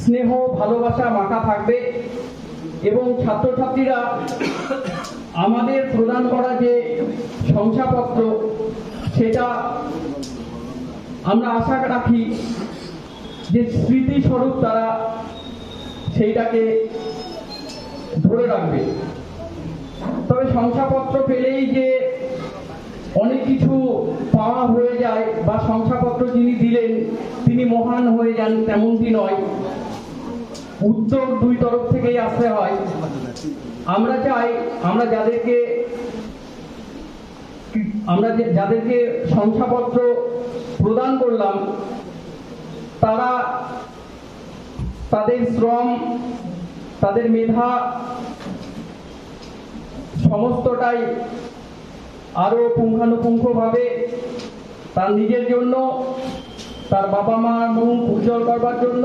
স্নেহ ভালোবাসা মাখা থাকবে এবং ছাত্রছাত্রীরা আমাদের প্রদান করা যে শংসাপত্র সেটা আমরা আশা রাখি যে স্মৃতিস্বরূপ তারা সেইটাকে ধরে রাখবে। তবে শংসাপত্র পেলেই যে অনেক কিছু পাওয়া হয়ে যায় বা শংসাপত্র যিনি দিলেন তিনি মহান হয়ে যান তেমনটি নয়, উদ্যোগ দুই তরফ থেকেই আসতে হয়। আমরা চাই আমরা যাদেরকে শংসাপত্র প্রদান করলাম তারা তাদের শ্রম, তাদের মেধা সমস্তটাই আরো পুঙ্খানুপুঙ্খভাবে তার নিজের জন্য, তার বাবা মার মুখ উজ্জ্বল করবার জন্য